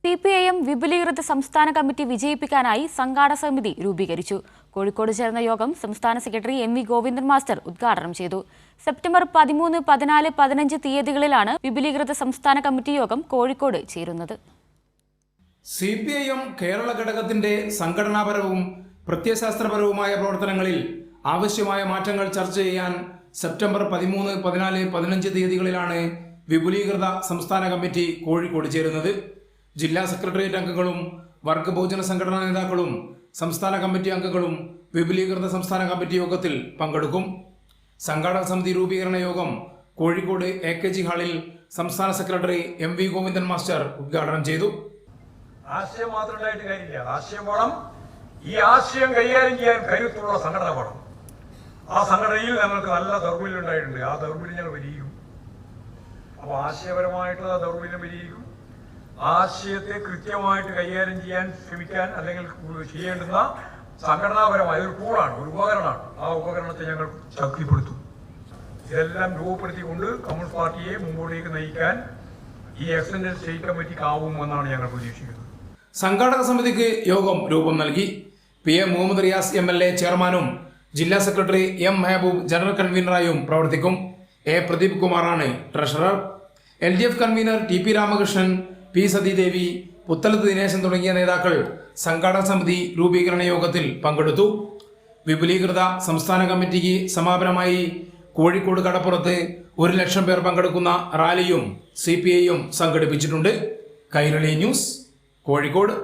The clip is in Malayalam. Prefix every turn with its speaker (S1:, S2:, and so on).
S1: CPIM വിപുലീകൃത സംസ്ഥാന കമ്മിറ്റി വിജയിപ്പിക്കാനായി സംഘാടക സമിതി രൂപീകരിച്ചു. കോഴിക്കോട് ചേർന്ന യോഗം സംസ്ഥാന സെക്രട്ടറി MV ഗോവിന്ദൻ മാസ്റ്റർ ഉദ്ഘാടനം ചെയ്തു. സെപ്റ്റംബർ 13, 14, 15 തീയതികളിലാണ് വിപുലീകൃത സംസ്ഥാന കമ്മിറ്റി യോഗം കോഴിക്കോട് ചേരുന്നത്.
S2: CPIM കേരള ഘടകത്തിന്റെ സംഘടനാപരവും പ്രത്യയശാസ്ത്രപരവുമായ പ്രവർത്തനങ്ങളിൽ ആവശ്യമായ മാറ്റങ്ങൾ ചർച്ച ചെയ്യാൻ സെപ്റ്റംബർ 13, 14, 15 തീയതികളിലാണ് വിപുലീകൃത സംസ്ഥാന കമ്മിറ്റി കോഴിക്കോട് ചേരുന്നത്. ജില്ലാ സെക്രട്ടേറിയറ്റ് അംഗങ്ങളും വർഗ ബഹുജന സംഘടനാ നേതാക്കളും സംസ്ഥാന കമ്മിറ്റി അംഗങ്ങളും വിപുലീകൃത സംസ്ഥാന കമ്മിറ്റി യോഗത്തിൽ പങ്കെടുക്കും. സംഘാടക സമിതി രൂപീകരണ യോഗം കോഴിക്കോട് AKG ഹാളിൽ സംസ്ഥാന സെക്രട്ടറി MV ഗോവിന്ദൻ മാസ്റ്റർ ഉദ്ഘാടനം ചെയ്തു.
S3: ആശയം മാത്രമായിട്ട് കാര്യമില്ല, ആശയം വേണം. ഈ ആശയം കൈകാര്യം ചെയ്യാൻ കരുത്തുള്ള സംഘടന വേണം. ആ സംഘടനയിൽ ഞങ്ങൾക്ക് നല്ല ദൗർബല്യം ഉണ്ടായിട്ടുണ്ട്. ആ ദൗർബല്യം ഞങ്ങൾ പരിഹരിക്കും. അപ്പോൾ ആശയപരമായിട്ടുള്ള ദൗർബല്യം പരിഹരിക്കും. ആശയത്തെ കൃത്യമായിട്ട് കൈകാര്യം ചെയ്യാൻ ശ്രമിക്കാൻ അല്ലെങ്കിൽ ചെയ്യേണ്ടുന്ന സംഘടനാപരമായ ഒരു ടൂളാണ്, ഒരു ഉപകരണമാണ്. ആ ഉപകരണത്തെ ഞങ്ങൾ ശക്തിപ്പെടുത്തും. ഇതെല്ലാം രൂപപ്പെടുത്തിക്കൊണ്ട് കമ്മ്യൂണിസ്റ്റ് പാർട്ടിയെ മുമ്പോട്ടേക്ക് നയിക്കാൻ ഈ എക്സ്റ്റൻഡഡ് സ്റ്റേറ്റ് കമ്മിറ്റിക്കാവുമെന്നാണ് ഞങ്ങൾ പ്രതീക്ഷിക്കുന്നത്.
S2: സംഘാടക സമിതിക്ക് യോഗം രൂപം നൽകി. PM മുഹമ്മദ് റിയാസ് MLA ചെയർമാനും ജില്ലാ സെക്രട്ടറി M മെഹബൂബ് ജനറൽ കൺവീനറായും പ്രവർത്തിക്കും. A പ്രദീപ് കുമാറാണ് treasurer. LDF convener TP Ramakrishnan, P Sathidevi, Puthalath Dineshan തുടങ്ങിയ നേതാക്കൾ സംഘാടക സമിതി രൂപീകരണ യോഗത്തിൽ പങ്കെടുത്തു. വിപുലീകൃത സംസ്ഥാന കമ്മിറ്റിക്ക് സമാപനമായി കോഴിക്കോട് കടപ്പുറത്ത് 1 ലക്ഷം പേർ പങ്കെടുക്കുന്ന റാലിയും CPIM സംഘടിപ്പിച്ചിട്ടുണ്ട്. കൈരളി ന്യൂസ്, കോഴിക്കോട്.